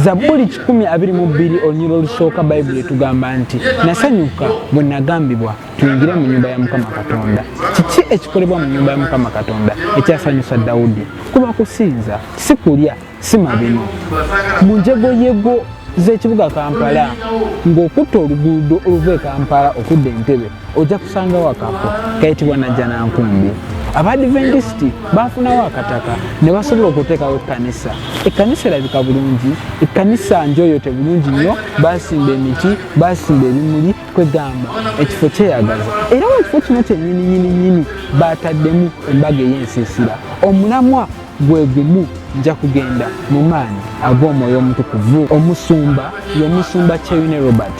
Zaburi 122 olunyiriro olusooka Bayibuli etugamba nti nasanyuka bwe nagambibwa tuyingire mu nnyumba ya Mukama Katonda. Kiki ekikolebwa mu nnyumba ya Mukama Katonda ekyasanyusa Dawudi? Kuba kusinza, si kulya, si mabino. Mu njegoyego z'ekibuga Kampala ng'okutta oluguudo oluva e Kampala okudda Entebbe ojja kusangawo akafo kayitibwa Najjanankumbi. Abadiventisti bafunawo akataka ne basobola okuteekawo ekkanisa. Ekkanisa erabika bulungi, ekkanisa njoyote bulungi nnyo, baasimba emiti, baasimba ebimuli, kwegamba ekifo kyeyagaza. Era mu kifo kino kyennyini baataddemu embaga ey'ensiisira. Omulamwa gwe gumu nja kugenda mu maanyi ag'Omwoyo Omutukuvu. Omusumba y'omusumba Kyeyune Robert,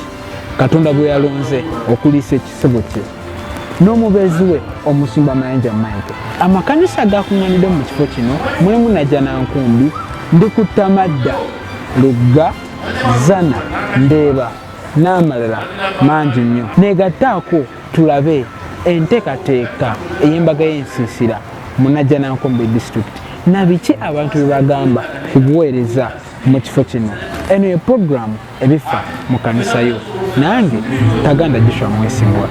Katonda gwe yalonze okuliisa ekisibo kye, n'omubeezi we omusumba Mayanja Mike. Amakanisa gakuŋŋaanidde mu kifo kino mulimu Najjanankumbi, Ndikutamadda, Lugga, Zana, Ndeeba n'amalala mangi nnyo. Neegattaako tulabe enteekateeka ey'embaga y'ensiisira mu Najjanankumbi District na biki abantu bye bagamba ku buweereza mu kifo kino. Eno ye puroguramu Ebifa mu kanisa yo. Nange Taganda Joshua Mwesigwa.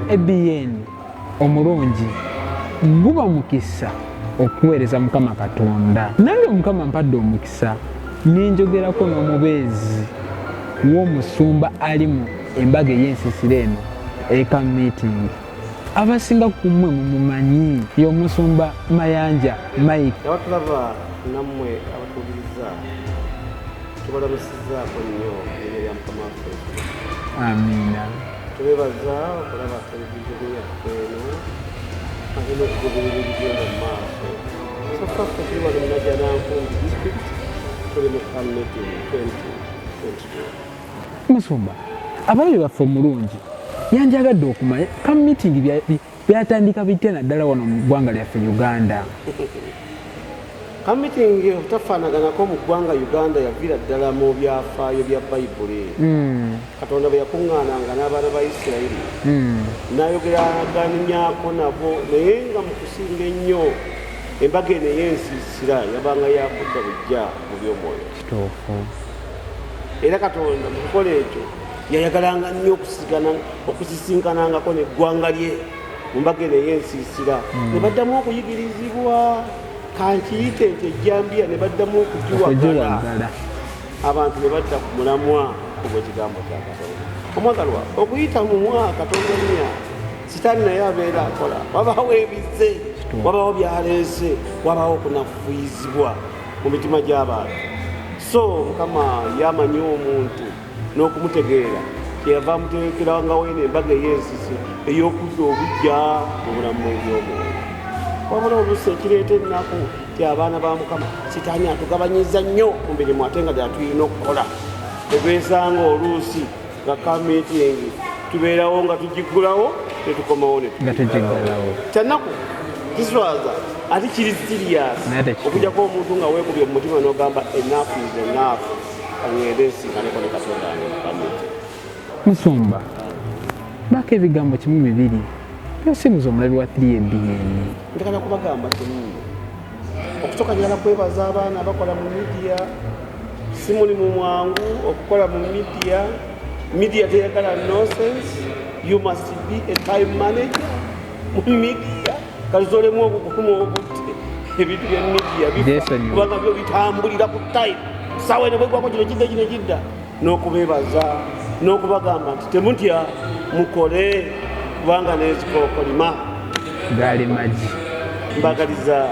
ABN omulungi guba mukisa okuweereza Mukama Katonda. Nange Mukama mpadde omukisa ninjogerako n'omubeezi w'omusumba ali mu embaga ey'ensiisira eno CampMeeting. Abasinga ku mmwe mumumanyi y'omusumba Mayanja Mike. Abatulaba nammwe abatuuliriza tubalamusizaako nnyo erinnya lya Mukama waffe. Amiina. Tubebaza okulaba televizoni yaffe eno ate n'okugoberera ebigenda mu maaso. So faffe tuli wano mu Najjanankumbi District, tuli mu CampMeeting 2022. Musumba, abalabe baffe omulungi yanjagadde okumanya CampMeeting byatandika bitya naddala wano mu ggwanga lyaffe Uganda? CampMeeting tafaanaganako mu ggwanga Uganda yaviira ddala mu byafaayo bya Bayibuli. Katonda bwe yakuŋŋaananga n'abaana ba Isirayiri n'ayogeraganyako nabo, naye nga mu kusinga ennyo embaga eno ey'ensiisira yabanga yakudda bujja mu by'omwoyo. Kituufu. Era Katonda mu kukola ekyo yayagalanga nnyo okusisinkanangako n'eggwanga lye mu mbaga eno ey'ensiisira. Ne baddamu okuyigirizibwa kankiyite nti ejjambiya, ne baddamu okugiwagala. Abantu ne badda ku mulamwa ogw'ekigambo kya Katonda. Omwagalwa, okuyita mu mwaka Tonnya Sitaani naye abeera akola. Wabaawo ebize, wabaawo byaleese, wabaawo okunafuizibwa mu mitima gy'abantu. So Mukama yamanyi omuntu n'okumutegeera kyeyava amuteekerangawo eno embaga ey'ensiisira ey'okudda obujja mu bulamu bw'omwoyo. Wabula oluusi ekireeta ennaku ti abaana ba Mukama Sitaani atugabanyiza nnyo mu mirimu ate nga gyatulina okukola. Tetwesanga oluusi nga CampMeeting tubeerawo nga tugigulawo tetukomawo netugiggalawo. Kyannaku kiswaza ate kiri serious okujjako omuntu nga weekubye mu mutima n'ogamba enough is enough, kangende nsinkaneko ne Katonda wange mu CampMeeting. Musumba, baako ebigambo 1-2 byosimuza omulabi wa 3ABN. Njagala kubagamba kimu. Okusooka njagala kwebaza abaana abakola mu media. Si mulimu mwangu okukola mu media. Media teyagala nonsense. You must be a time manager mu media. Kalizolemu okukuma obutte ebintu bya media kubanga byo bitambulira ku time. Sawa ne bwegwako kino kidda n'okubeebaza n'okubagamba nti temutya mukole kubanga n'ezikookolima gali magi. Mbagaliza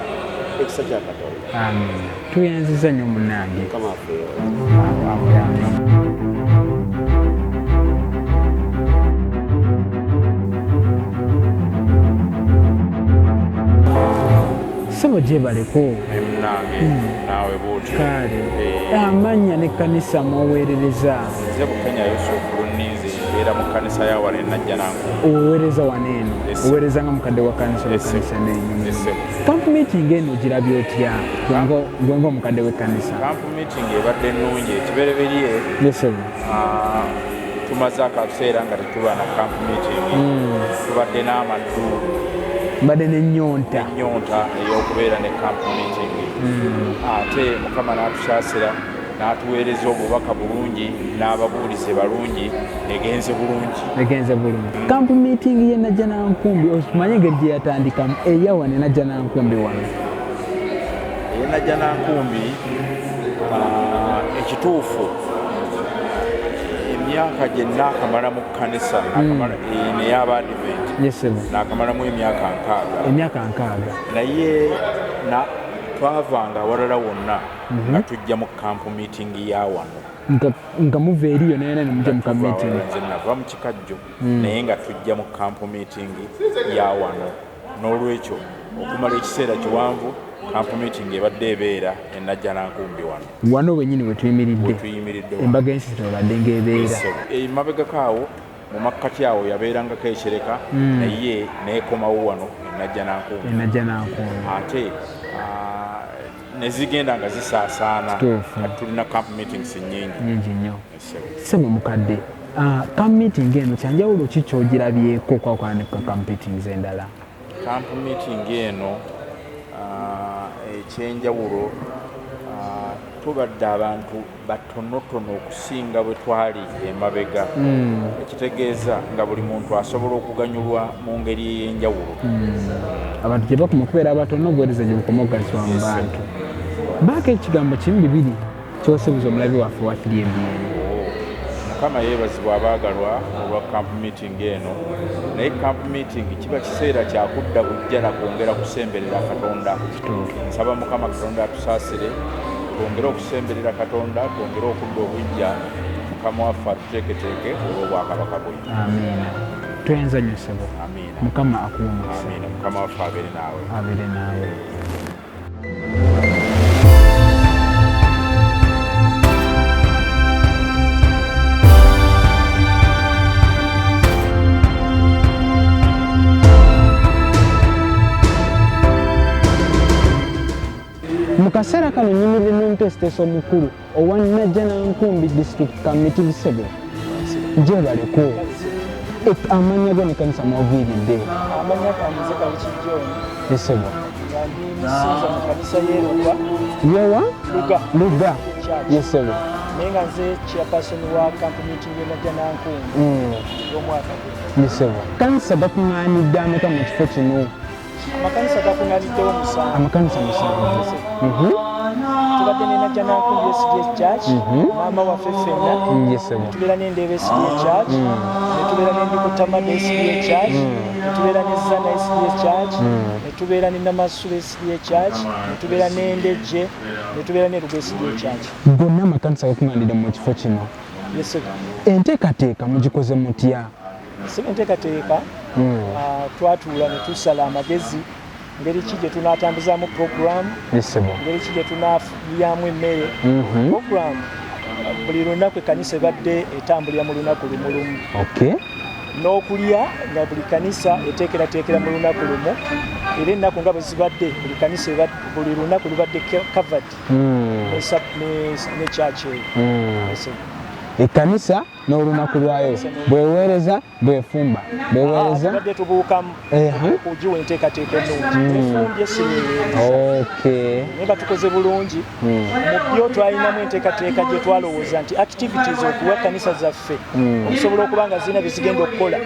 ekisa kya Katonda. Amen. Tuyanziza nnyo munnange. Mukama waffe. Sebo gyebaleko nawe bwoti kale amannya n'ekkanisa mwoweerereza. Nze Bukenya Yusufu Luninzi era mu kanisa ya wano Najjanankumbi. Oweereza wano eno oweereza nga mukadde wa kanisa n'ennyonyi. Camp meeting eno ogirabye otya gwenga omukadde w'ekkanisa? Camp meeting ebadde nnungi ekibereberye tumaze akaseera nga tetuba na camp meeting tubadde n'amaddu badde n'ennyonta ey'okubeera ne camp meeting ate Mukama n'atusaasira n'atuweereza obubaka bulungi n'ababuulizi balungi egenze bulungi. Camp meeting ye Najjanankumbi okimanyi engeri gye yatandikamu eyawa ne Najjanankumbi wano? Ye Najjanankumbi ekituufu emyaka gye naakamala mu kkanisa n'ey'Abadiventi naakamalamu emyaka 6 naye twavanga awalala wonna nga tujja mu camp meeting ya wano nga muva eriyo naye ne mujja mu camp meeting. Nze nava mu kikajjo naye nga tujja mu camp meeting ya wano n'olwekyo okumala ekiseera kiwanvu camp meeting ebadde ebeera e Najjanankumbi wano wennyini we tuyimiridde embaga y'ensisiro ebadde ng'ebeera emabegako awo mu makkati awo yabeerangako ekyereka naye neekomawo wano e Najjanankumbi ate nezigenda nga zisaasaana tulina camp meetings nyingi nnyo. Ssebo mukadde camp meeting eno kyanjawulo ki ky'ogirabyeko okwakola ne camp meetings endala? Camp meeting eno ekyenjawulo tubadde abantu batonotono okusinga bwe twali emabega ekitegeeza nga buli muntu asobola okuganyulwa mu ngeri ey'enjawulo. Abantu gye bakoma okubeera abatono obuweereza gye bukoma okuganyulwa mu bantu. Baako ekigambo kimu bibiri kyosuubiza omulabi waffe wa 3MBN. Mukama yeebazibwa abaagalwa olwa camp meeting eno naye camp meeting kiba kiseera kyakudda bujja na kwongera kusemberera Katonda. Nsaba Mukama Katonda atusaasire twongere okusemberera Katonda twongere okudda obujja Mukama waffe atuteeketeeke olw'obwakabaka bwe. Amiina. Twenzanyo ssebo. Amiina. Mukama akuwe omukisa. Amiina. Mukama waffe abeere naawe. Mu kaseera kano nnyimiridde n'omutesiteesi omukulu owa Najjanankumbi District Committee Ssebo gyebaleko amannya go ne kanisa mw'oviiridde? Amannya gange Kalikijjooni Ssebo musinza mu kanisa yewa Luga Ssebo naye nga nze chairperson wa camp meeting ye Najjanankumbi y'omwaka gwe. Ssebo kanisa bakuŋŋaanidde ameka mu kifo kino? Amakanisa gakuŋŋaaniddewo amakanisa 7. Tubadde ne Najjanankumbi SDA Church, maama waffe ffenna, tubeera n'Endeeba SDA Church, ne tubeera n'Endikutamada SDA Church, ne tubeera ne Zana SDA Church, ne tubeera ne Namasula SDA Church, ne tubeera n'Endejje, ne tubeera ne Lugo SDA Church. Gonna amakanisa gakuŋŋaanidde mu kifo kino. Enteekateeka mugikoze mutya? Enteekateeka twatuula ne tusala amagezi ngeri ki gye tunaatambuzaamu program, ngeri ki gye tunaafulyamu emmere. Program buli lunaku ekkanisa ebadde etambulira mu lunaku lumu. N'okulya nga buli kanisa eteekerateekera mu lunaku lumu era ennaku nga bwe zibadde buli kanisa buli lunaku lubadde covered ne church eyo. Ekkanisa n'olunaku lwayo bweweereza bwefumba bweweereza badde tubuukamu okugiwa enteekateeka ennungi efumbye siweweereza naye batukoze bulungi mu byo twalinamu enteekateeka gye twalowooza nti activities okuwa kanisa zaffe okusobola okuba nga zirina bye zigenda okukola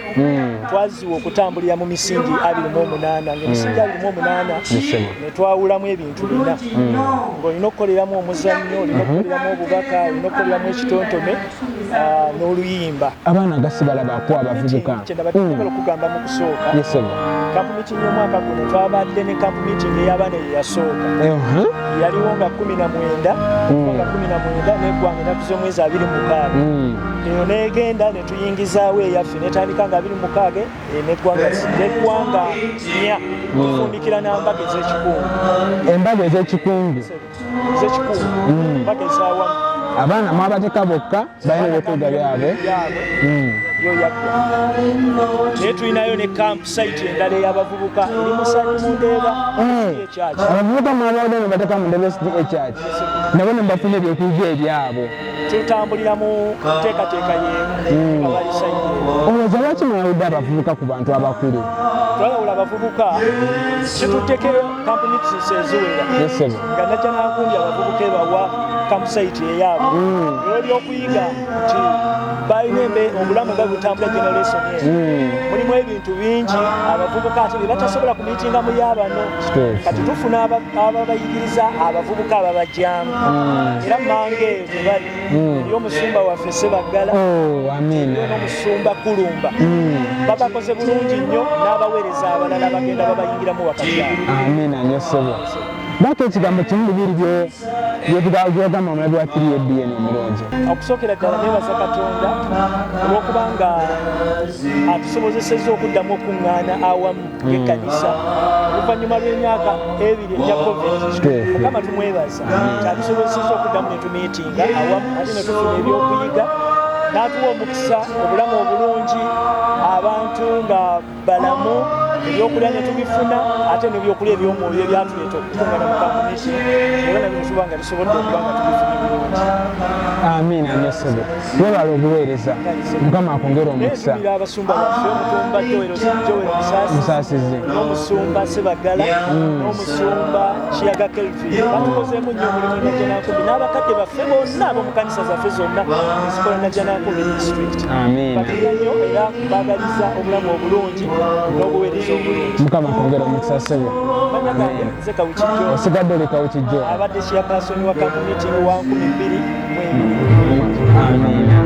twaziwa okutambulira mu misingi 28 ng'emisingi 28 ne twawulamu ebintu bina ng'olina okukoleramu omuzannyo olina okukoleramu obubaka olina okukoleramu ekitontome n'oluyimba. Abaana gasibalabako abavubuka kyendabatukola okugamba mu kusooka camp meeting y'omwaka guno twabadde ne camp meeting ey'abaana eyasooka yaliwo nga 19 n'eggwanga ennaku z'omwezi 26 eyo n'egenda ne tuyingizaawo eyaffe netandika nga 26 n'eggwanga 4 tufundikira n'embaga ez'ekikungu embaga ez'awamu abaana mwabateeka bokka balina ebyokwega byabwe yo yaggwa. Naye tulinayo ne camp site endala ey'abavubuka eri Mundeeba ekyaki. Abavubuka mwabawodde ne bateeka mu Ndeeba ekyaki nabo ne bafuna ebyokulya ebyabo. Tutambulira mu nteekateeka y'emu abalisa y'emu. Olowooza lwaki mwawudde abavubuka ku bantu abakulu? Twayawula abavubuka kitutekeyo camp meetings eziwera nga Najjanankumbi abavubuka ebawa camp site eyaabwe olw'okuyiga nti balina obulamu nga butambula generation mulimu ebintu bingi abavubuka ate bye batasobola kumiitinga mu yaabano kati tufuna ababayigiriza abavubuka ababajjamu era mange eyo tebali yo omusumba waffe Sebaggala n'omusumba Kulumba babakoze bulungi nnyo n'abaweereza abalala bagenda babayingiramu wakati awo. Amina nnyo ssebo. Bako ekigambo kimu bibiri byogamba omulabi wa 3ABN omulungi. Okusookera ddala neebaza Katonda olw'okuba nga atusobozesezza okuddamu okuŋŋaana awamu ng'ekkanisa oluvannyuma lw'emyaka 2 egya COVID. Mukama tumwebaza atusobozesezza okuddamu ne tumiitinga awamu ate ne tufuna ebyokuyiga n'atuwa omukisa obulamu obulungi abantu nga balamu ebyokulya ne tubifuna ate n'ebyokulya eby'omwoyo ebyatuleeta okukuŋŋaana mu kamuniti era nabyo tuba nga tusobodde okuba nga tubifuna bulungi. Amiina nnyo ssebo. Weebala obuweereza. Mukama akwongere omukisa. Neetumbira abasumba baffe omutumba Joel Musaasizi n'omusumba Sebaggala n'omusumba Kiyaga Kelvin batukozeemu nnyo omulimu Najjanankumbi n'abakadde baffe bonna ab'omu kanisa zaffe zonna ezikola Najjanankumbi district. Amiina. Batulira nnyo era baagaliza obulamu obulungi n'obuweereza obulungi. Mukama akwongere omukisa ssebo. Manya gange nze Kawukijjo. Osigadde oli Kawukijjo. Abadde chairperson wa camp meeting wa 12 mwezi. Amiina.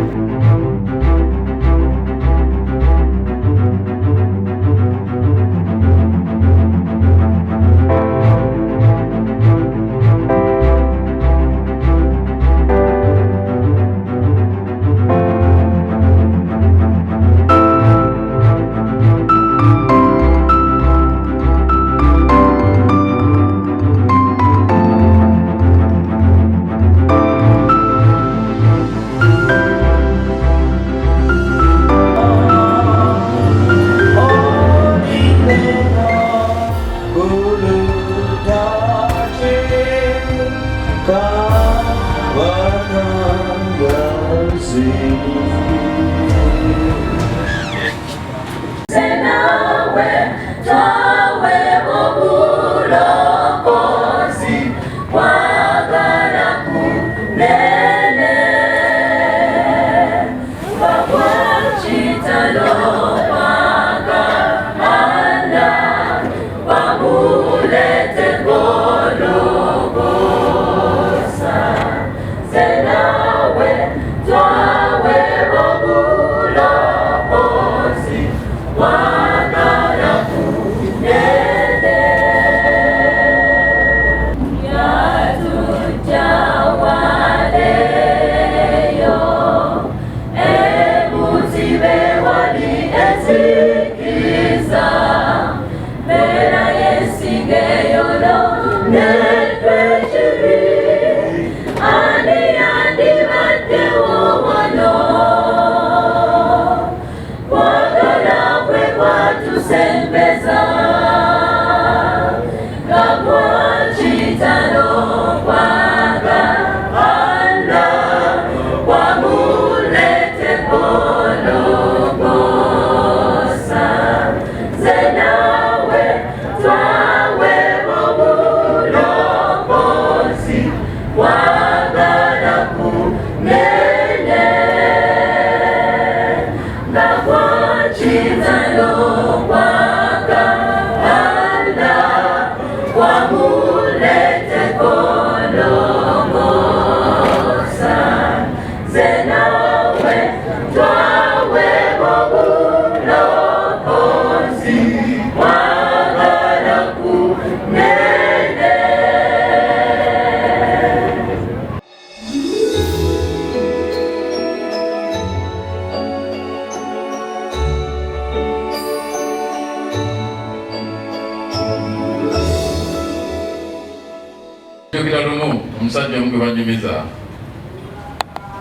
Omusajja omu gwe banyumiza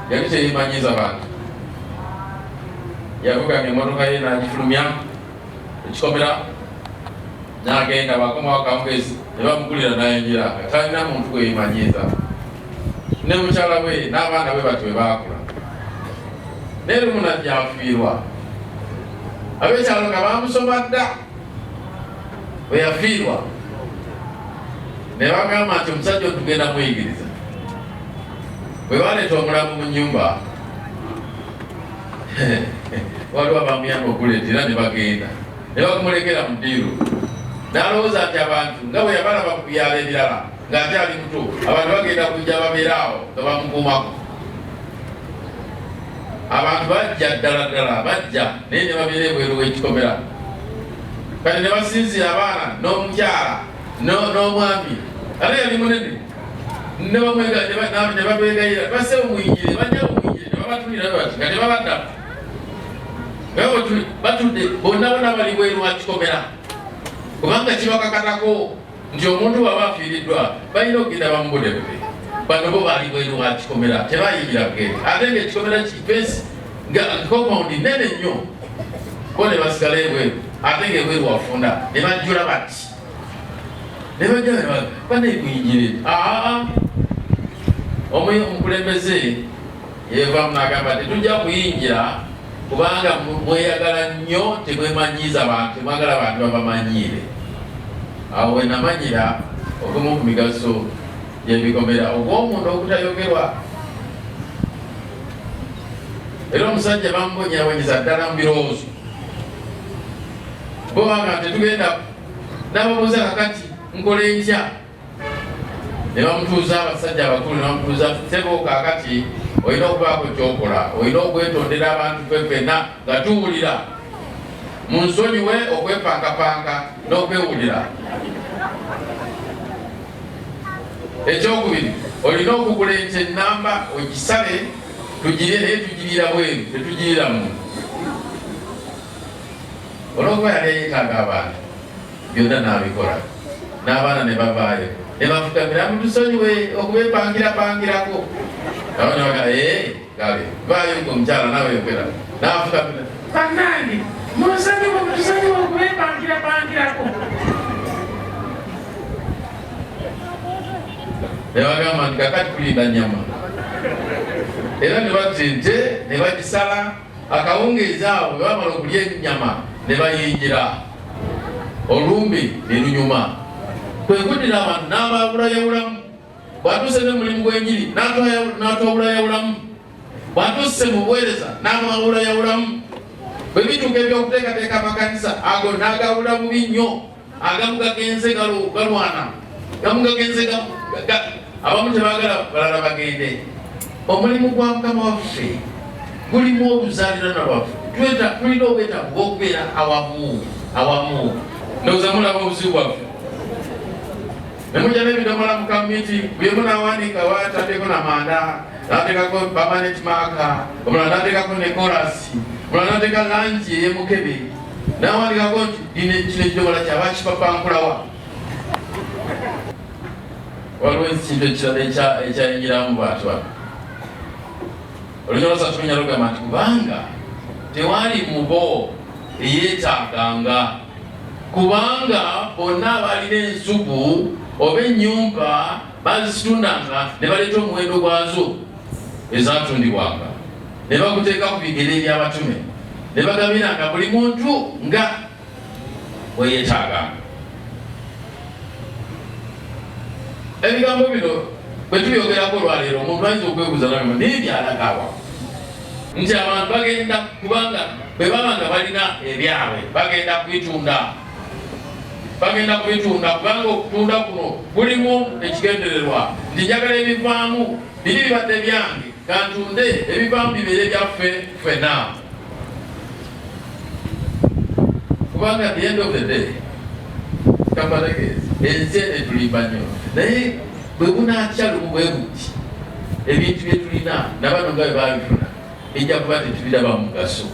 yali teyeemanyiza bantu yavuga ng'emmotoka ye n'agifulumya ekikomera n'agenda bakoma wakamugezi ne bamugulira n'ayingira nga talina muntu gwe yeemanyiiza ne mukyala we n'abaana be bati bwe baakula naye lumu najja afiirwa ab'ekyalo nga bamusoma dda bwe yafiirwa ne bagamba nti omusajja otugenda muyigiriza bwe baleeta omulamu mu nnyumba waliwo abamuyamba okuleetera ne bagenda ne bakumulekera mu ddiiro n'alowooza nti abantu nga bwe yabalaba ku byalo ebirala ng'ate ali muto abantu bagenda kujja babeeraawo nga bamukuumako abantu bajja ddala ddala bajja naye ne babeera ebweru w'ekikomera kati ne basinzira abaana n'omukyala n'omwami ate yali munene ne babegayira basse omuyinjire bajja omuyinjire ne babatulira bati nga tebabaddamu batudde bonna bonna bali bweru wa kikomera kubanga kibakakatako nti omuntu bw'aba afiiriddwa balina okugenda bamubudebube bano bo bali bweru wa kikomera tebayingira bugere ate ng'ekikomera kifensi nga compound nene nnyo bo ne basigala ebweru ate ng'ebweru wafunda ne bajjula bati ne bajja banekuyinjire omukulembeze yevamu n'agamba tetujja kuyingira kubanga mweyagala nnyo temwemanyiiza abantu temwagala abantu babamanyiire awo we namanyira ogumu ku migaso gy'ebikomera ogw'omuntu okutayogerwa era omusajja bamubonyabonyeza ddala mu birowoozo bo banga tetugenda n'ababuuza kakati nkola entya ne bamutuuza abasajja abakulu ne bamutuuza sebo kakati olina okubaako kyokola olina okwetondera abantu fefena nga tuwulira mu nsonyiwe okwepankapanga n'okwewulira ekyokubiri olina okugula ente ennamba ogisale tugirye naye tugirira bweru tetugirira mu olwokuba yali eyetaaga abantu byonna n'abikola n'abaana ne bavaayo ne bafukamira mutusonyiwe okubepangirapangirako nabaga gabe vaayo ng'omukyala nawe yokwera n'afukamira bannange musonyiwe mutusonyiwe okubepangirapangirako ne bagamba nti kakati kulinda nnyama era ne batta ente ne bagisala akawungeezi awo bwe bamala okulya ennyama ne bayingira olumbe ne lunyuma kwe kuddira abantu n'ababulayawulamu bw'atuuse ne mulimu gw'enjiri n'atwabulayawulamu bw'atuuse mu buweereza n'amwabulayawulamu bwe bituuka ebyokuteekateeka amakanisa ago n'agawula bubi nnyo agamu gagenze galwana gamu gagenze abamu tebaagala balala bagende omulimu gwa Mukama waffe gulimu obuzaalirana lwaffe tulina obwetaavu bw'okubeera awamu ndowooza mulaba obuzibu bwaffe nemujja n'ebidomola mu CampMeeting bye munaawandiika watateeko na manda n'ateekako permanent marker omulala n'ateekako ne korasi omulala n'ateeka langi ey'emukebe n'awandiikako nti kino ekidomola kyaba kipapankulawa waliwo ekintu ekirala ekyayingiramu bantu bano olunyolosa tumenya lugamba nti kubanga tewali mubo eyeetaaganga kubanga bonna abalina ensuku oba ennyumba bazitundanga ne baleeta omuwendo gwazo ezatundibwanga ne baguteeka ku bigere eby'abatume ne bagabiranga buli muntu nga weyeetaaganga ebigambo bino bwe tuyogerako olwaleero omuntu ayinza okwebuuza nagamba naye byalagawa nti abantu bagenda kubanga bwe baba nga balina ebyabwe bagenda kubitunda kubanga okutunda kuno kulimu ekigendererwa nti njagala ebivaamu biri bibadde byange kantunde ebivaamu bibeere byaffe ffena kubanga at the end of the day kabategeeza ensi etulimba nnyo naye bwe bunaatya lumu bwe buti ebintu bye tulina nabano nga bwe babifuna ejja kuba tetubiraba mu mugaso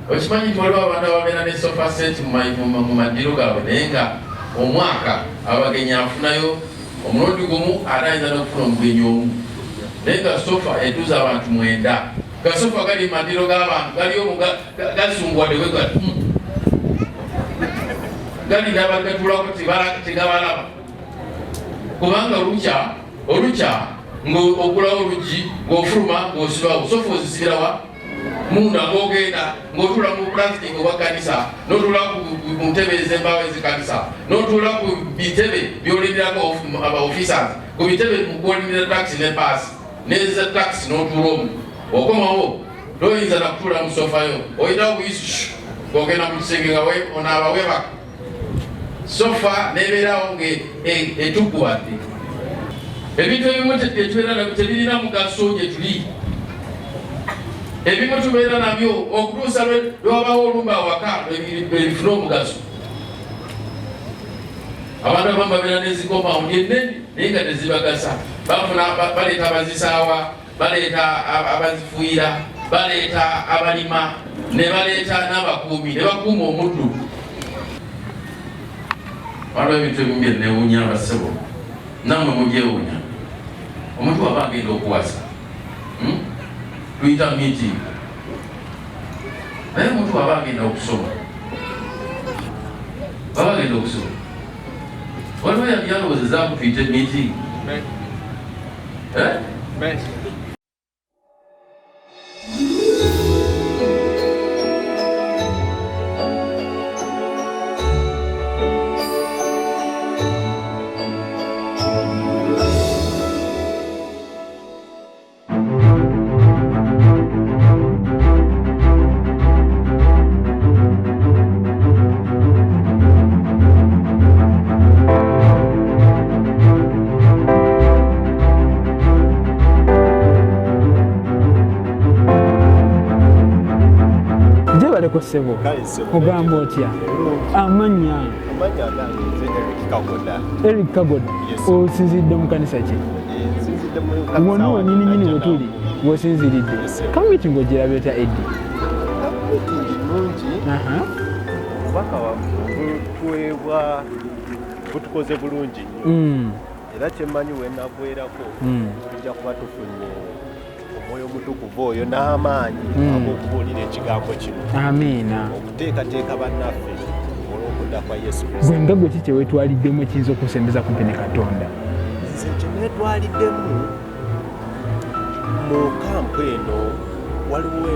okimanyi nti waliwo abantu ababeera ne sofa set mu madiro gaabwe naye nga omwaka abagenyi afunayo omulundi gumu ate ayinza n'okufuna omugenyi omu naye nga sofa etuuza abantu 9 gasofa gali mandiro g'abantu galiyo gasungwadde we gati gali nabagatulako tegabalaba kubanga olukya ng'ogulawo olugi ng'ofuluma ng'osibawo sofa ozisibirawa munda ng'ogenda ng'otula mu plastic oba kanisa n'otula ku ntebe ez'embaawo ez'ekanisa n'otula ku bitebe by'olindirako aba officers ku bitebe mukwolindira taxi ne paasi n'eza taxi n'otula omu okomawo toyinza nakutula mu sofayo oyitawo buyisi ng'ogenda mu kisenge nga onaaba webaka sofa n'ebeerawo ng'etuggubadde ebintu ebimu tebirina mugaso gye tuli ebimu tubeera nabyo okutuusa lwabawo olumba awaka ebifuna omugaso abantu abamu babeera nezikompawundi ennene naye nga tezibagasa baleeta abazisaawa baleeta abazifuuyira baleeta abalima ne baleeta n'abakuumi ne bakuuma omuddu waliwo ebintu ebimu byenewuunya abasebo namwe mugyewuunya omuntu waba agenda okuwasa tuyita meeting naye omuntu waba agenda okusoma waba agenda okusoma waliwo yabyalowoozezaako tuyite meeting Sebo ogamba otya amanya Eric Kagoda osinzidde mu kanisa ki wano wanyini wetuli wosinziridde CampMeeting ogirabye otya Eddie obubaka watuweebwa butukoze bulungi era kyemmanyi wenagwerako tujja kuba tufunye omwoyo omutukuvu oyo n'amaanyi ag'okubuulira ekigambo kino amiina okuteekateeka bannaffe olw'okudda kwa Yesu Kristo gwe nga gwe ki kyewetwaliddemu ekiyinza okusembeza kumpi ne Katonda nze kyenetwaliddemu mu kampu eno waliwo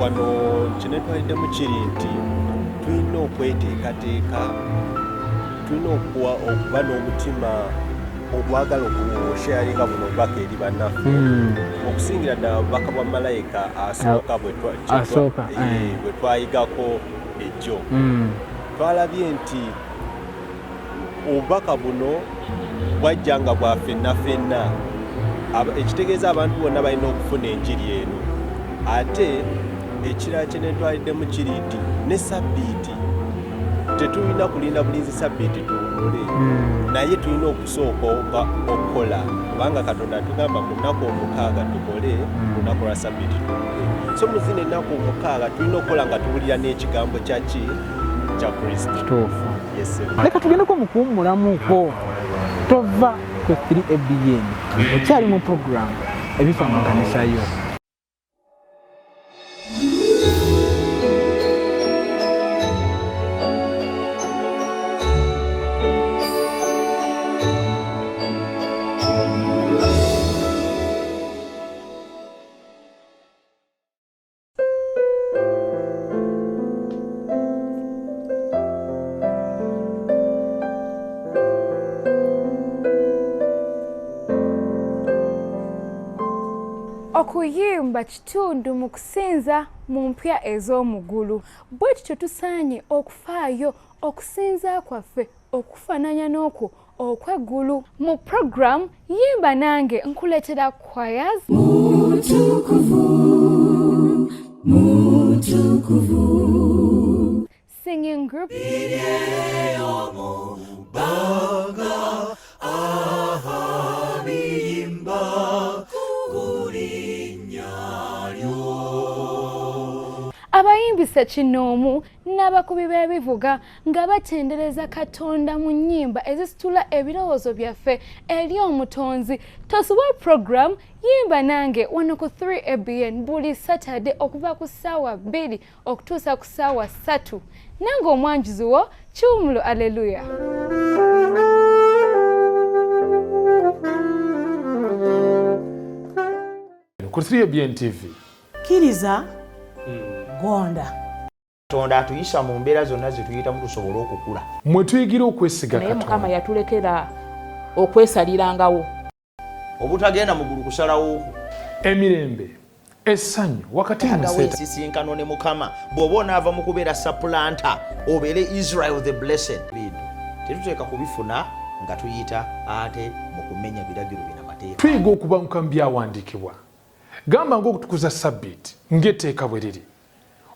wano kyenetwaliddemu kiri nti tulina okweteekateeka tulina okuba n'omutima obwagala okusharinga buno baka eri bannaffe okusingira ddala obubaka bwa malayika asooka bwe twayigako ejjo twalabye nti obubaka buno bwajja nga bwa ffenna ffenna ekitegeeza abantu bonna balina okufuna enjiri eno ate ekirala kye netwaliddemu kiri nti ne sabbiiti tetulina kulinda bulinzi sabbiiti tuwumule naye tulina okusooka okukola kubanga Katonda atugamba ku nnaku omukaaga tukole ku lunaku lwa sabbiiti tuwumule so mu zino ennaku omukaaga tulina okukola nga tuwulira n'ekigambo kyaki kya Kristo leka tugendeko mu kuwummulamuko tova ku 3 ABN okyali mu programu ebifa mu kanisa yo okuyimba kitundu mu kusinza mu mpya ez'omugulu bwe tutyo tusaanye okufaayo okusinza kwaffe okufaananya n'okwo okweggulu mu program yimba nange nkuleetera choirs singing group abayimbi Kanisa kinoomu n'abakubi b'ebivuga nga batendereza Katonda mu nnyimba ezisitula ebirowoozo byaffe eri omutonzi. Tosobola program yimba nange wano ku 3 ABN buli Saturday okuva ku ssaawa 2 okutuusa ku ssaawa 3. Nange omwanjuzi wo Kiwumulo Aleluya. Ku 3 ABN TV Kiriza gonda Katonda atuyisa mu mbeera zonna zetuyitamu tusobole okukula. mwe tuyigira okwesiga naye Mukama Katonda yatulekera okwesalirangawo Obutagenda mu ggulu kusalawo emirembe essanyu wakati mu agawo seeta ensisinkano ne Mukama bw'oba onaava mu kubeera supplanter obeere Israel the blessed. Tetuteeka kubifuna nga tuyita ate mu kumenya biragiro binamateeka. tuyiga okubanguka mu byawandiikibwa gamba ng'okutukuza sabbiiti ng'etteeka bwe liri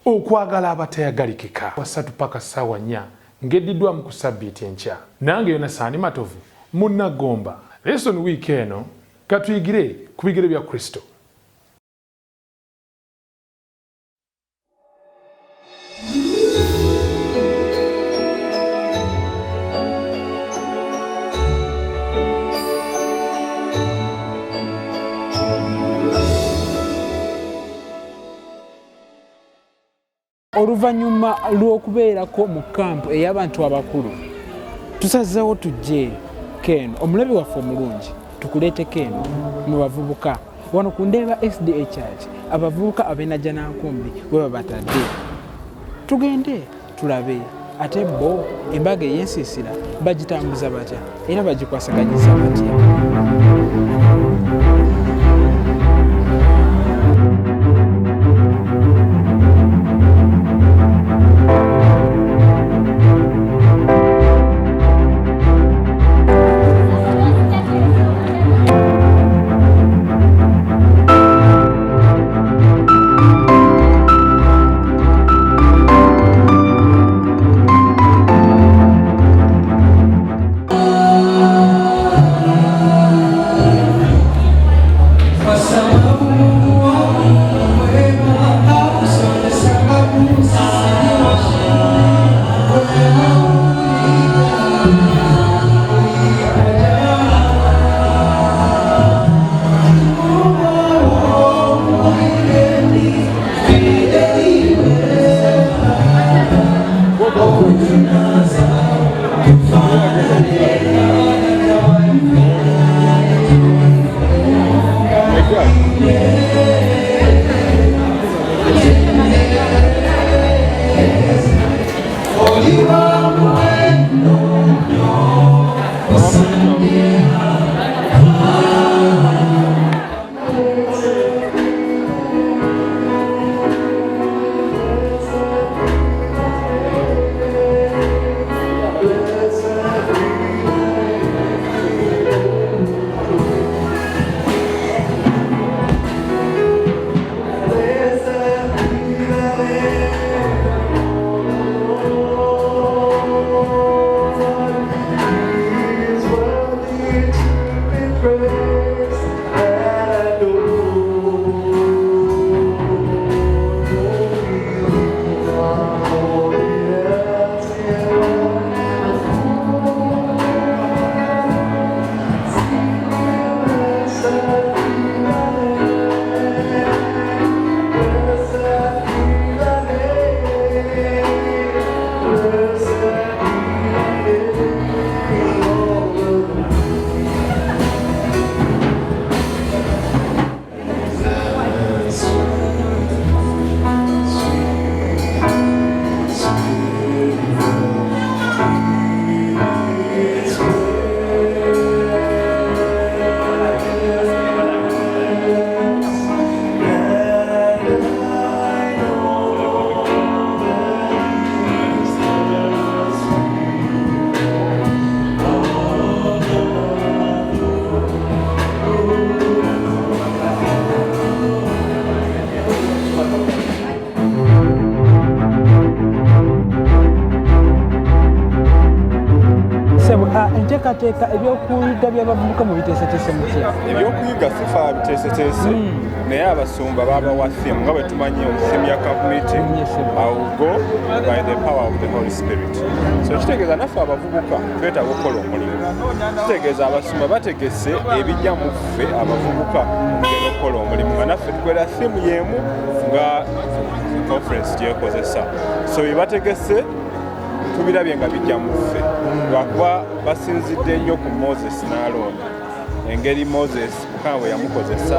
okwagala abatayagalika wasatu paka ssaawa 4 ng'eddiddwamu ku sabbiiti enkya. Nange Yonasaani Matovu munnagomba lesson week eno katuyigire ku bigere bya Kristo. Oluvannyuma lw'okubeerako mu kampu ey'abantu abakulu tusazeewo tujje Keno omulabi waffe omulungi tukuleeteko eno mu bavubuka wano ku Ndeeba SDA Church abavubuka ab'e Najjanankumbi bwe babatadde tugende tulabe ate bo embaga ey'ensiisira bagitambuza batya era bagikwasaganyiza batya. enteekateeka ebyokuyiga by'abavubuka mu biteeseteese mutya ebyokuyiga sifa biteeseteese naye abasumba babawa theme nga bwe tumanyi theme ya camp meeting will go by the power of the Holy Spirit. So kitegeeza naffe abavubuka twetaaga okukola omulimu. Kitegeeza abasumba bategese ebijja mu ffe abavubuka ngeri okukola omulimu nga naffe tukolera theme y'emu nga conference gyekozesa. So bye bategese tubirabye nga bijja mu ffe lwakuba basinzidde nnyo ku Moses n'Alooni. Engeri Moses Mukama bwe yamukozesa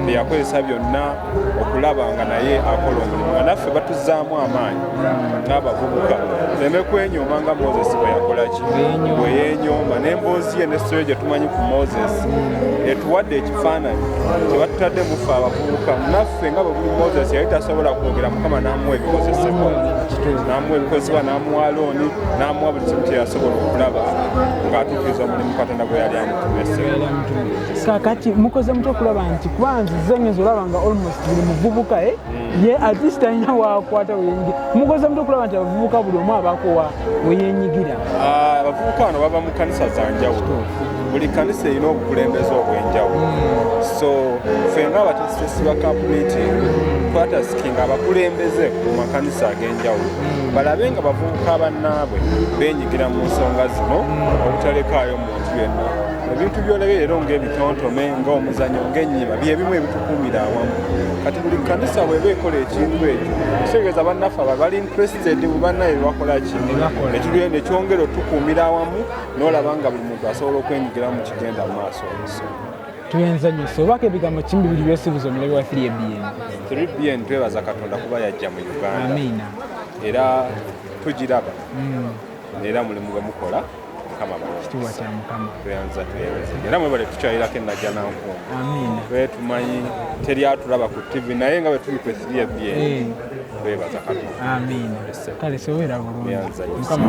bye yakozesa byonna okulaba nga naye akola omulimu nga naffe batuzzaamu amaanyi ng'abavubuka tuleme kwenyooma nga Moses bwe yakola ki bwe yeenyooma n'emboozi ye n'essitole gye tumanyi ku Moses etuwadde ekifaananyi kye batutadde mu ffe abavubuka naffe nga bwe buli Moses yali tasobola kwogera Mukama n'amuwa ebikozesebwa n'amuwa ebikozesebwa n'amuwa Alooni n'amuwa buli kimu kye yasobola okulaba ng'atuukiriza omulimu Katonda gwe yali amutumese. kakati mukoze mutya okulaba nti kuba nzize ngenza olaba nga almost buli muvubuka ye at least alina waakwata weyenyigira mukoze mutya okulaba nti abavubuka buli omu abaako weyenyigira abavubuka bano bava mu kanisa za njawulo buli kanisa erina obukulembeze obw'enjawulo so ffe nga abateesitesi ba camp meeting twatasikinga abakulembeze mu makanisa ag'enjawulo balabe nga bavubuka bannaabwe beenyigira mu nsonga zino obutalekaayo muntu yenna ebintu by'olabye leero ng'ebitontome ng'omuzannyo ng'ennyima byebimu ebitukuumira awamu kati buli kanisa bw'eba ekola ekintu ekyo kitegeeza bannaffe aba bali interested mu bannaye bakola ki nekyongera otukuumira awamu n'olaba nga buli muntu asobola okwenyigira mu kigenda mu maaso omuso tuyenza nnyo so obako ebigambo kimu bibiri byesibuzo omulabi wa 3BN 3BN twebaza Katonda kuba yajja mu Uganda amiina era tugiraba era mulimu gwe mukola kitiibwa kya Mukama tuyanza era mwebale tukyayirako Najjanankumbi amiina lwe tumanyi teri atulaba ku TV naye nga bwe tuli ku 3BN twebaza Katonda amiina kale sobeera bulungi Mukama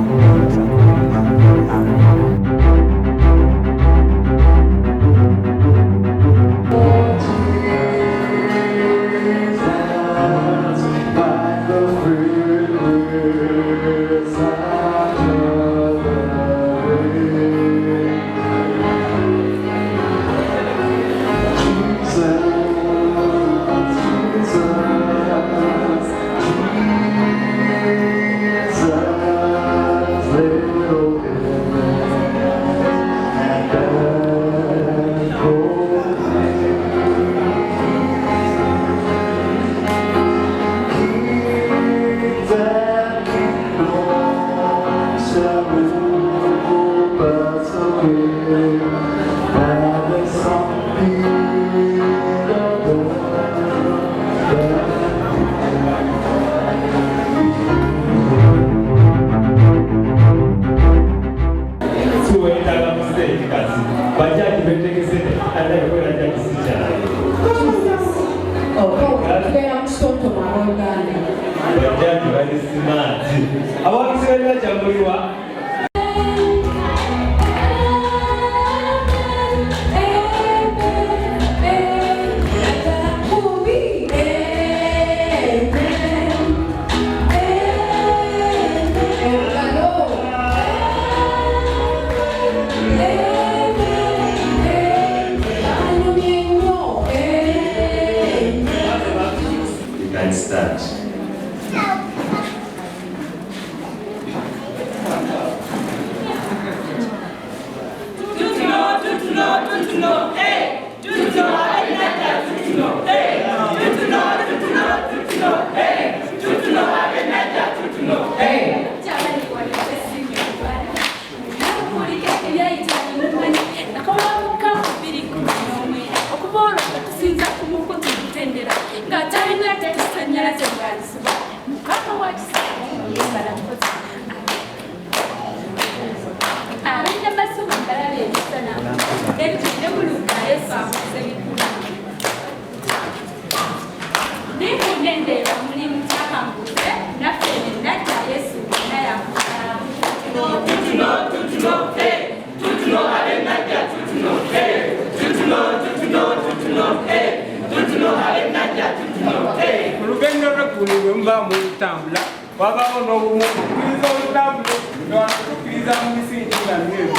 Wabao no umukuliza utabu, ndo anatukiliza misi inga nyewe.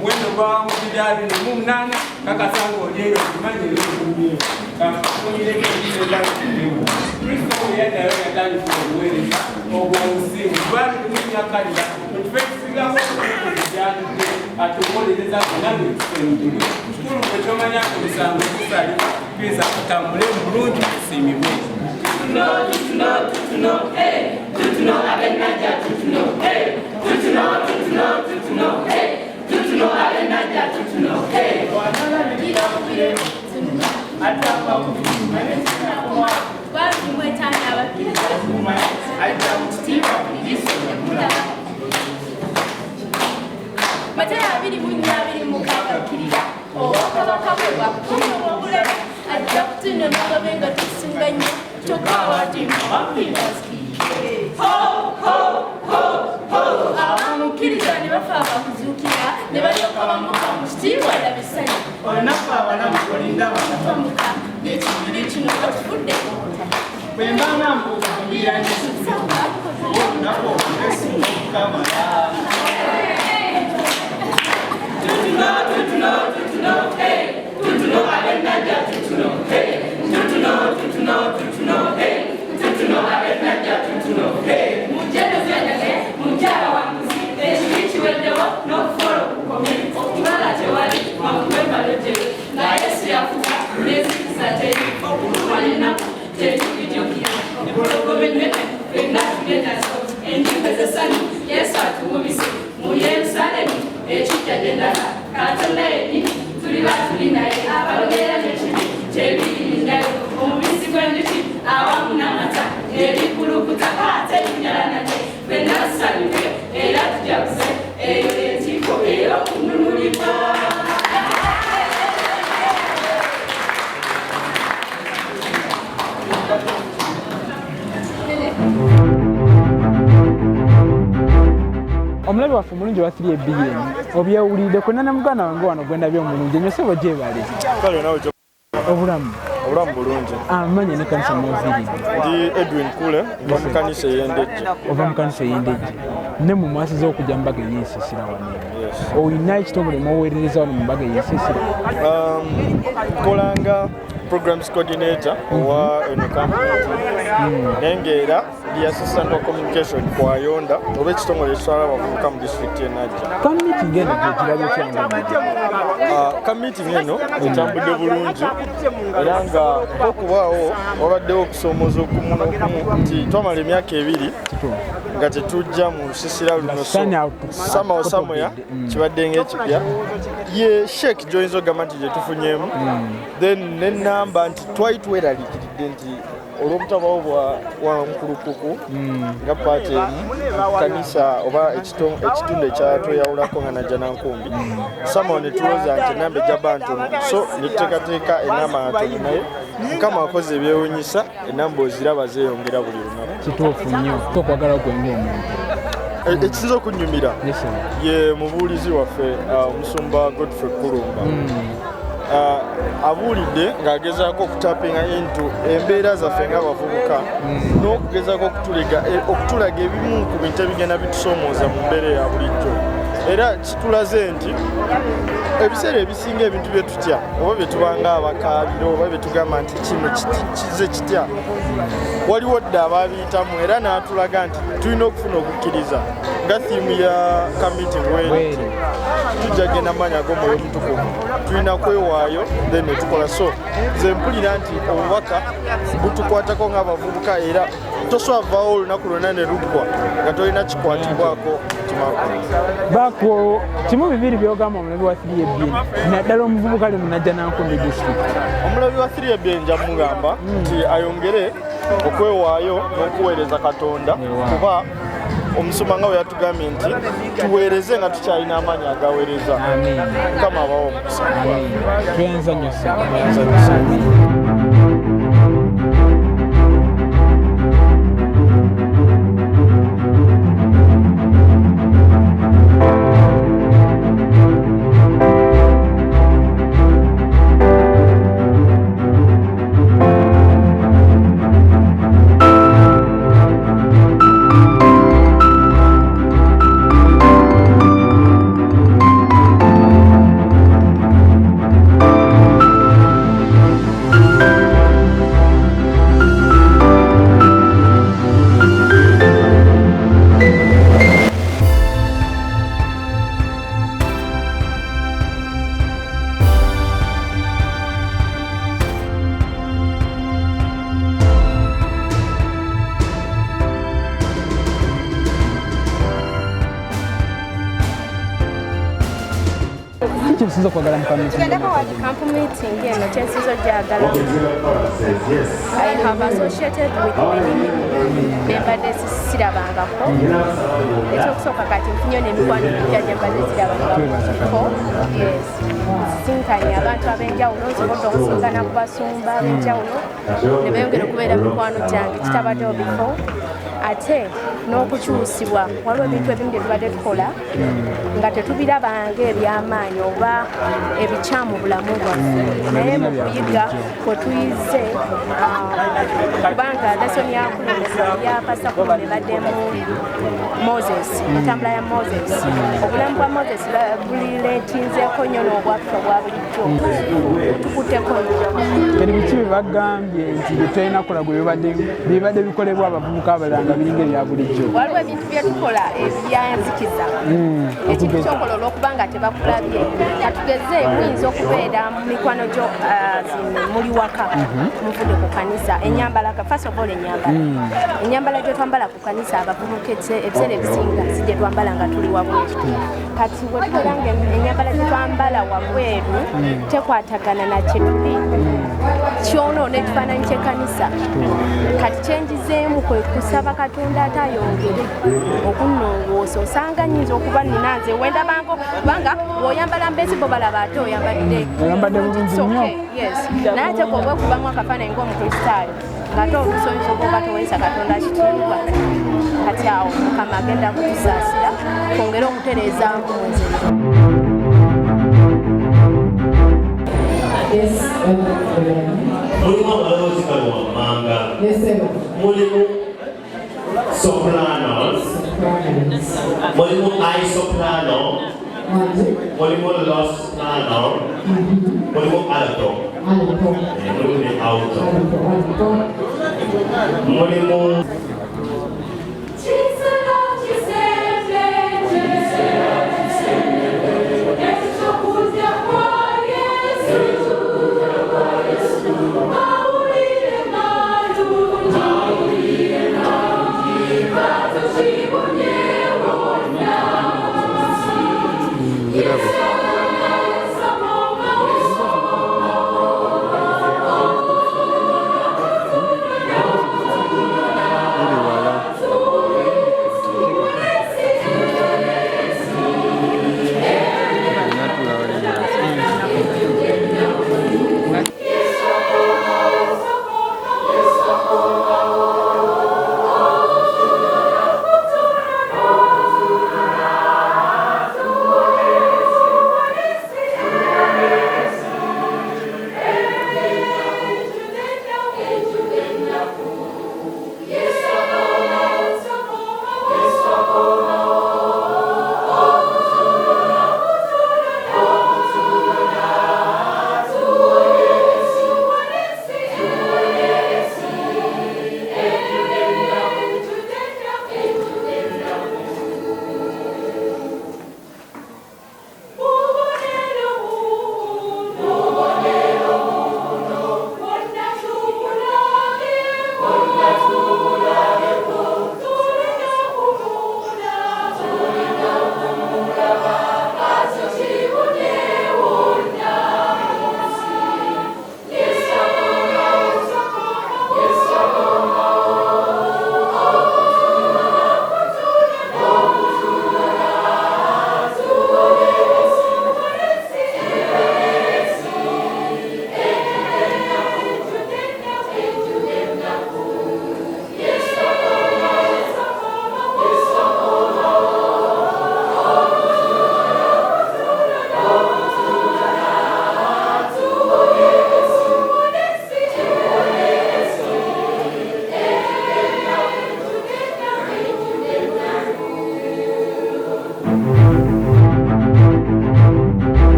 Mwendo kuva mu bidali ne mu nana kakasanga olyeyo kimanye n'okumye kamunyireko ekisendala kinewo kristo yaddayo yatandika obuweereza obwomuzimu lwali lumunyakalira ekife kisigako okubijanidde atukolereza gonano ekisentuli kikulu bwe tomanya kulisango kusali kwiza kutambule bulungi kusiimibwe Matera abiri munyabiri mukakakirira obakabaka bwe bwakutumya obulebe ajja kutina mugabenga tusinganye abamukkiriza ne bafa abakuzuukira ne balyoka bamuka mu kitiibwa labisani olunaku abalamu olinda bamuka n'ekibiri kino bakifudde bwe mbaana mbuuza olunaku okukamala omulabi waffe omulungi wasiri ebiyeni obyewulidde kwena ne muganda wange wano gwendabye omulungi enyosebo gyebale obulamu bulungi amanya ne kanisa moviridde ndi Edwin Kule ova mu kanisa ey'Endejje ne mu mwasiza okujja mu mbaga ey'ensiisira wano olina ekitongole mwoweerereza wano mu mbaga ey'ensiisira kolanga programs coordinator owa CampMeeting naye ng'era ndi assistant of communication kwa Yonda oba ekitongole ekitwala abavubuka mu disitulikiti y'e Najja. CampMeeting eno gyekirabye kyanga CampMeeting eno etambudde bulungi era nga okubaawo wabaddewo okusomooza okumu n'okumu nti twamala emyaka 2 nga tetujja mu lusiisira luno somehow somewhere kibadde ng'ekipya ye shake joyinza ogamba nti gye tufunyeemu then nenamba nti twali tweraliikiridde nti olw'obutabawo bwa nkulukuku nga paati emu kanisa oba ekitundu ekyatweyawulako nga Najjanankumbi somehow ne tulowooza nti enamba ejjaba ntono so ne tuteekateeka enamba natono naye Mukama akoze ebyewuunyisa enamba oziraba zeeyongera buli lunaku. Kituufu nnyo okwagala okwenga omuntu ekisinza okunnyumira ye mubuulizi waffe omusumba Godfrey Kulumba abuulidde ng'agezaako okutapinga into embeera zaffe ng'abavubuka n'okugezaako okutulaga ebimu ku bintu ebigenda bitusoomooza mu mbeera eya bulijjo era kitulaze nti ebiseera ebisinga ebintu bye tutya oba bye tubanga abakaabiro oba bye tugamba nti kino kize kitya waliwo dda abaabiyitamu era n'atulaga nti tulina okufuna okukkiriza nga thiimu ya CampMeeting weeri tujja genda mu maanyi ag'omwoyo omutukuvu tulina kwewaayo then ne tukola so nze mpulira nti obubaka butukwatako ng'abavubuka era toswavaawo olunaku lwonna ne luggwa nga tolina kikwatibwako baako kimu bibiri byogamba omulabi wa 3 naddala omuvubuka ali mu Najjanankumbi district. Omulabi wa 3 nja mugamba nti ayongere okwewaayo n'okuweereza Katonda kuba omusumba nga bwe yatugambye nti tuweereze nga tukyalina amaanyi agaweereza. Mukama abawo omukisa. Twenzanyosa. kyosiza okwagala mu camp meeting eno kyensiza ogyagala I have associated with embadde sirabangako ekyokusooka kati nfunye n'emikwano emipya gyembadde sirabangako sinkanye abantu ab'enjawulo nsobodde okusinkana ku basumba ab'enjawulo ne beeyongera okubeera mikwano gyange kitabaddewo before ate n'okukyusibwa waliwo ebintu ebimu bye tubadde tukola nga tetubirabanga ebyamaanyi oba ebikyamu bulamu bwaffe naye mu kuyiga kwe tuyize kubanga lesoni ya pasakulu ebaddemu moses entambula ya moses obulamu bwa moses bulireetinzeeko nnyo n'obwaffe obwa bulijjo tukutteko eri biki bebagambye nti byetulina kukola bibadde bikolebwa abavubuka abalanga biringa ebya bulijjo waliwo ebintu byetukola ebyanzikiza ekintu kyokola olw'okuba nga tebakulabye katugeze muyinza okubeera mu mikwano gyo muli waka muvudde ku kanisa enyambala first of all enyambala gye twambala ku kanisa abavubuka ebiseera ebisinga si gye twambala nga tuli wabweru kati bwe tubeera nga enyambala gye twambala wabweru tekwatagana na kye tuli kyonoona ekifaananyi ky'ekkanisa kati kyenjizeemu kwe kusaba katonda ate ayongere okunnongoosa osanga nnyinza okuba nina nze wendabango kubanga bw'oyambala mbesibo balaba ate oyambadde bulungi nnyo naye ate koba okubamu akafaananyi ng'omukristaayo ng'ate olusonyiza oba toweesa katonda kitiibwa kati awo mukama agenda kutusaasira twongere okutereezaamu mwezi mulimu abalowoozi kano wammanga mulimu sopranos mulimu isoprano mulimu los soprano mulimu alto mulimu ne auto mulimu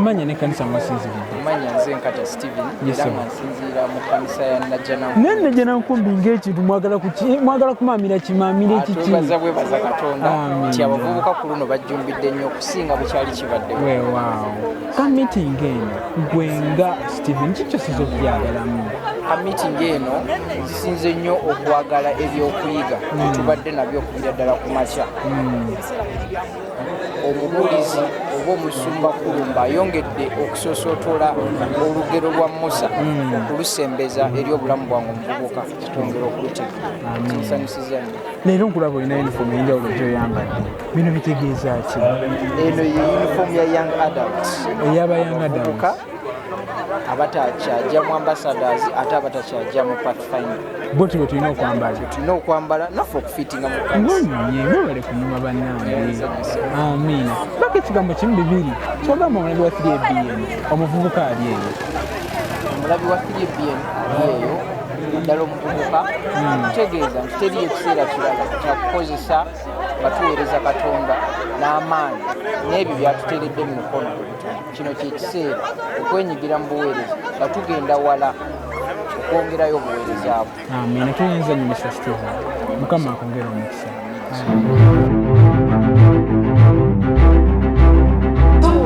amanya ne kanisa mwasinziridde amanya nze nkata Steven era nsinzira mu kanisa ya Najjanankumbi Najjanankumbi ng'ekintu mwagala kumamira kimamire kiki tubaza bwebaza katonda nti abavubuka ku luno bajjumbidde nnyo okusinga bukyali kibadde weewaawo CampMeeting eno gwenga Steven kikyosiza okubyagalamu kamitingi eno zisinze nnyo okwagala ebyokuyiga tubadde nabyo okugira ddala ku makya. Omubulizi oba omusumba kulumba ayongedde okusoosootola olugero lwa Musa kulusembeza eri obulamu bwange omuvubuka kitwongera okulutegeka. Kinsanyusiza nnyo. Leero nkulaba olina yunifoomu ey'enjawulo gy'oyambadde. Bino bitegeeza ki? Eno ye yunifoomu ya young adults. Ey'aba young adults. Abatakyajja mu ambassadors ate abatakyajja mu pathfinder. Bwe tulina okwambala. Tulina okwambala naffe okufiitinga mu ng'onyumye mwebale kunyuma bannange. Amiina. Bako ekigambo kimu bibiri kyogamba omulabi wa 3ABN omuvubuka ali eyo. Omulabi wa 3ABN ali eyo naddala omuvubuka kitegeeza nti teriyo ekiseera kirala kyakukozesa batuweereza Katonda n'amaanyi n'ebyo byatuteeredde mu mukono. Kino kye kiseera okwenyigira mu buweereza nga tugenda wala okwongerayo obuweereza bwo. Amiina. Tuyinza nnyo Mr. Stephen. Mukama akwongera omukisa.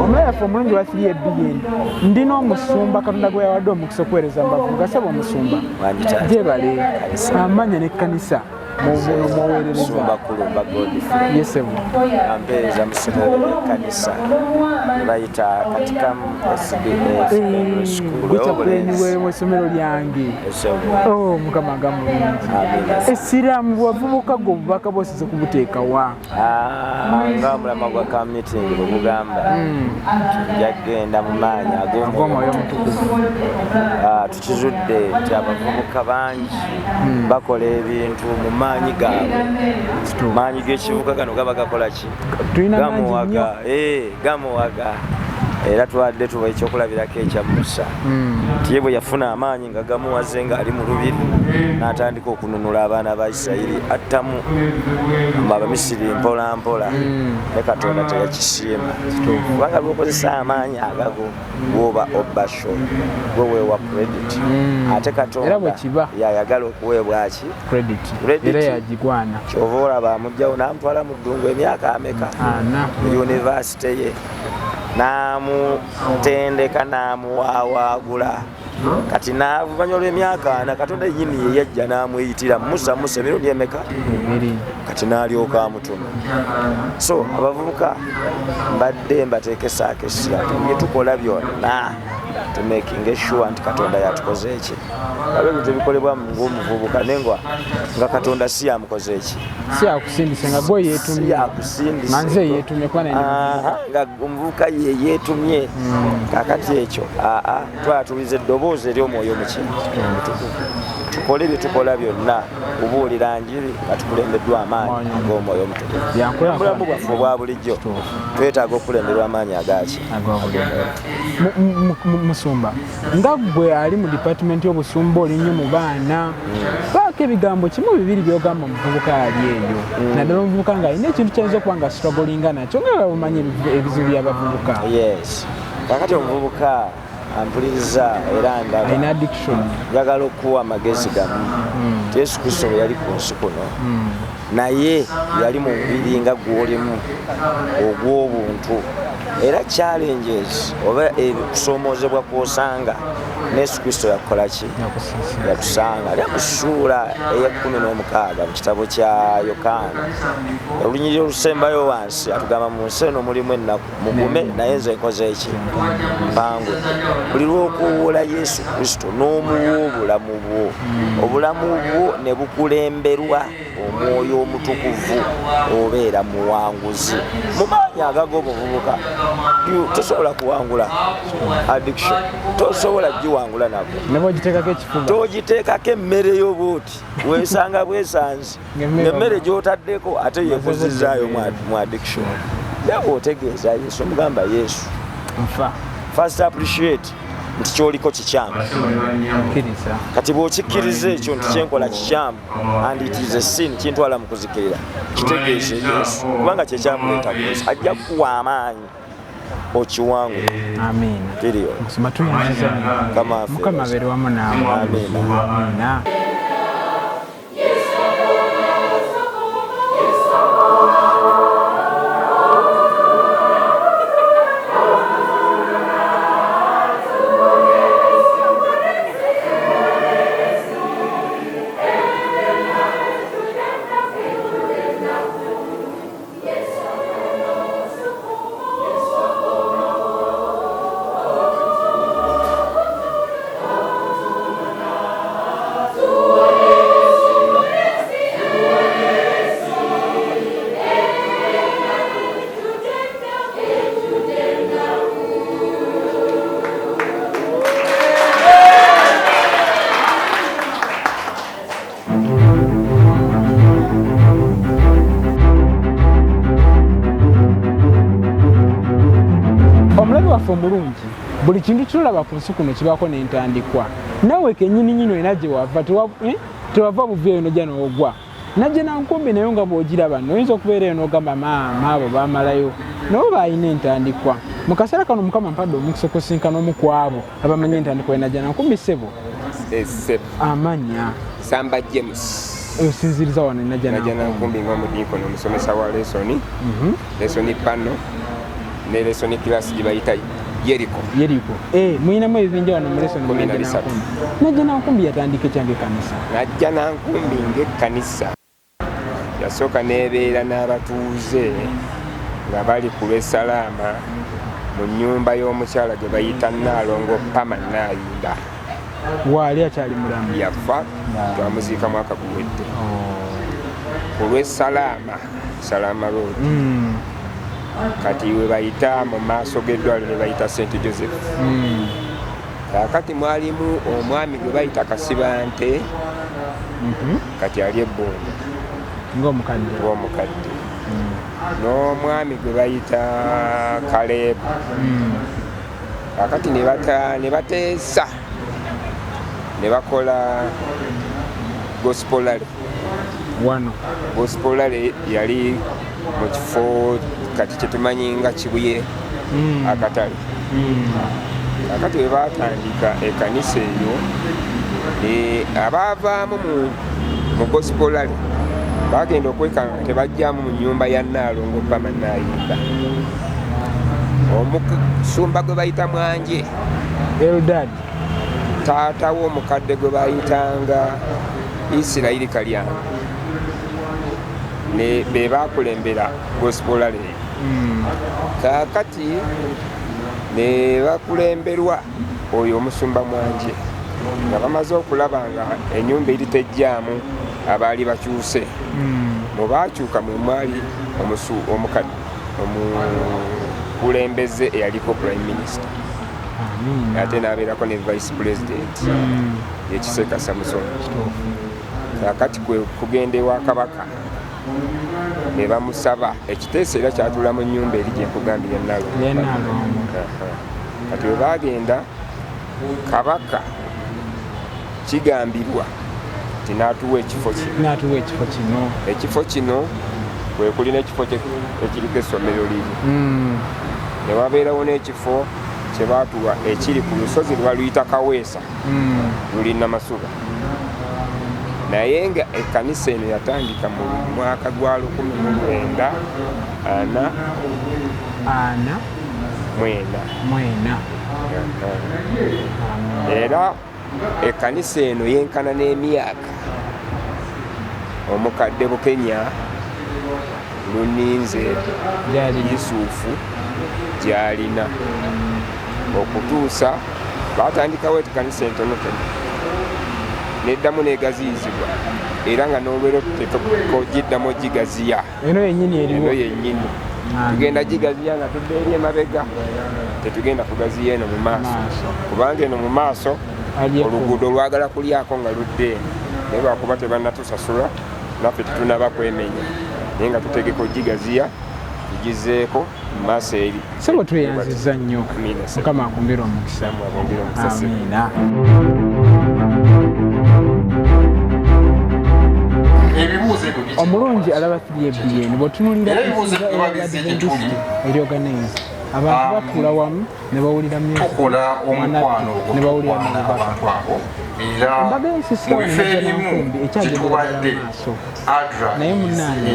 Omulayafu omulungi wa 3ABN ndina omusumba Katonda gwe yawadde omukisa okuweereza mbavubuka. Saba omusumba gyebale amanya n'ekkanisa Musumba kulumba Godfrey. Yes, sir. Ampeereza musomero l'ekkanisa bayita katika SBS school w'essomero lyange. Oh, Mukama gamulungi. Essiramu bwavubuka gwe obubaka bwosize kubuteeka wa? Nga mulama gwa CampMeeting bwe bugamba jagenda mu maanyi ag'omwoyo omutukuvu. Tukizudde nti abavubuka bangi bakola ebintu mu maanyi gaabwe. Maanyi g'ekivuka gano gaba gakola ki? Gamuwaga. Era tuwadde tuba ekyokulabirako ekya Musa nti ye bwe yafuna amaanyi nga gamuwaze ng'ali mu lubiri n'atandika okununula abaana ba Isirayiri attamu Abamisiri mpola mpola ne Katonda teyakisiima. Kubanga lw'okozesa amaanyi agago bw'oba obbasho gwe weewa credit ate Katonda yayagala okuweebwa ki? Credit. Era yagigwana. Kyova olaba amugjawo n'amutwala mu ddungu emyaka ameka mu yunivasite ye n'amutendeka n'amuwawaagula. Kati n'avuganya olw'emyaka ana Katonda yennyini ye yajja n'amuyitira Musa emirundi emeka? Kati n'alyoka amutuma. So abavubuka mbadde mbateekesaako essira bye tukola byonna tumakinga sure nti Katonda yatukoze eki. Ebintu ebikolebwa ng'omuvubuka nenga nga Katonda si yamukoze eki. Si yakusindise nga gwe yeetumye. Si yakusindise. Manze yeetumye kwa nene. Nga omuvubuka ye yeetumye. Kakati ekyo twatulize eddoboozi ery'omwoyo omutukuvu. Tukole bye tukola byonna kubuulira njiri nga tukulembeddwa amaanyi ag'omwoyo omutukuvu. Obulamu bwaffe obwa bulijjo twetaaga okulemberwa amaanyi agaki? Musumba nga gwe ali mu department y'obusumba oli nnyo mu baana baako ebigambo kimu bibiri byogamba omuvubuka ali eyo naddala omuvubuka ng'alina ekintu kyayinza okuba nga strugglinga nakyo nga bamumanyi ebizibu by'abavubuka. Yes. Kakati omuvubuka ampuliriza era alina addiction. Njagala okuwa amagezi gamu. Yesu Kristo bwe yali ku nsi kuno naye yali mu mubiri nga gw'olimu ogw'obuntu. Era challenges oba ebikusoomoozebwa kw'osanga Yesu Kristo yakola ki? Yatusanga. Era mu ssuula eya16 mu kitabo kya Yokaana olunyiriri olusembayo wansi atugamba mu nsi eno mulimu ennaku mugume naye nze nkoze eki? Mpangwe. Buli lw'okuwuula Yesu Kristo n'omuwa obulamu bwo obulamu bwo ne bukulemberwa omwoyo omutukuvu obeera muwanguzi mu maanyi ag'obuvubuka. Tosobola kuwangula addiction. Tosobola giwangula nabwo. Nebogiteekako ekifuba. Togiteekako emmere y'obuuti weesanga bwesanzi ng'emmere gy'otaddeko ate yeekuzizaayo mu addiction. Naye otegeeza Yesu omugamba Yesu first appreciate nti kyoliko kikyamu. Kati bw'okikkiriza ekyo nti kyenkola kikyamu and it is a sin kintwala mu kuzikirira kitegeeze Yesu kubanga kyekyamuleeta ku Yesu ajja kukuwa amaanyi okiwangule. Amiina. Period. Musumba tuyinza nnyo. Mukama abeere wamu naawe. Amiina. waffe omulungi buli kintu kyolaba ku nsi kuno kibaako n'entandikwa nawe kennyininyini olina gye wava tewava buveeyo nojja n'ogwa Najjanankumbi nayo nga bw'ogiraba noyinza okubeera eyo n'ogamba maama abo baamalayo nabo baalina entandikwa mu kaseera kano Mukama mpadde omukisa okusinkana omu ku abo abamanyi entandikwa ya Najjanankumbi ssebo amannya Samba James osinziriza wano Najjanankumbi ng'omudiikono omusomesa wa lesoni lesoni pano ne lesoni class gye bayita Yeriko muyinamu ebibinja wano mu lesoni Najjanankumbi yatandika ekyange kanisa Najjanankumbi ng'ekkanisa yasooka n'ebeera n'abatuuze nga bali ku lw'essalaama mu nnyumba y'omukyala gye bayita Nnaalongo Pama Naayinda waali akyali mulamu yafa twamuziika mwaka guwedde ku lw'essalaama Salaama Road kati we bayita mu maaso g'eddwaliro ne bayita St. Joseph kakati mwalimu omwami gwe bayita Kasibante kati ali Ebbondo ng'omukadde n'omwami gwe bayita Kalebu kakati ne bateesa ne bakola gospelale wano gospelale yali mu kifo kati kyetumanyi nga Kibuye akatale kakati we batandika ekkanisa eyo abaavaamu mu gospelale bagenda okwekanga tebajjamu mu nnyumba ya Nnaalongo Pama Naayinda omusumba gwe bayita Mwanje Eldad taata w'omukadde gwe bayitanga Isirayiri Kalyango ne be bakulembera gospelale kakati ne bakulemberwa oyo omusumba Mwanje nga bamaze okulaba nga ennyumba eri tejjaamu abaali bakyuse mu baakyuka mwe mwali omukulembeze eyaliko prime minister ate n'abeerako ne vice president Yekiseka Samusoni kakati kugenda ewa kabaka ne bamusaba ekiteeso era kyatula mu nnyumba eri gye nkugambye Nnaalongo kati we bagenda kabaka kigambirwa ti n'atuwa ekifo kino kwe kuli n'ekifo ekiriko essomero liri ne wabeerawo n'ekifo kye baatuwa ekiri ku lusozi lwe baluyita Kaweesa luli Namasuba naye nga ekkanisa eno yatandika mu mwaka gwa 1944 era ekkanisa eno yenkana n'emyaka omukadde Bukenya Luninze Yusufu gy'alina okutuusa batandikawo ekkanisa entonotono neddamu negaziyizibwa era nga n'olwero tekogiddamu gigaziya eno yennyini tugenda gigaziya nga tudda eri emabega tetugenda kugaziya eno mu maaso kubanga eno mu maaso oluguudo olwagala kulyako nga ludde eno naye lwakuba tebannatusasula naffe tetunaba kwemenya naye nga tutegeka ogigaziya tugizeeko mu maaso eri sebo tweyanziza nnyo Mukama akumbira omukisa amiina omulungi alaba 3BN bw'otunulira ensinga ey'Abadventist eryoganize abantu batuula wamu ne bawulira music ne bawulira n'obubaka embaga y'ensisita wano Najjanankumbi ekyagendera ddala maaso naye munnange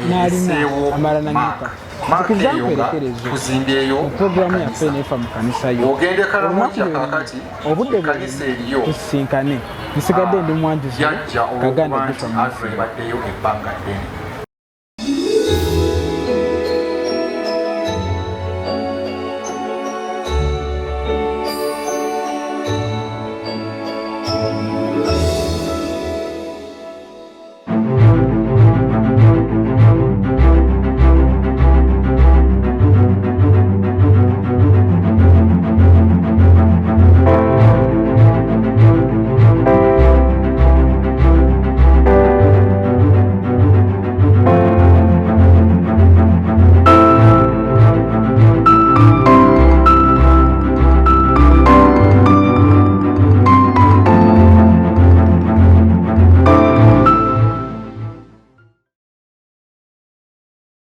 n'alina amala nanyuka nzikiriza nkwerekerezo mu puroguramu yaffe neefa mu kanisa yo olunaku lweri obudde bweri tusisinkane nsigadde ndi mwanjuzi kaganda Ebifa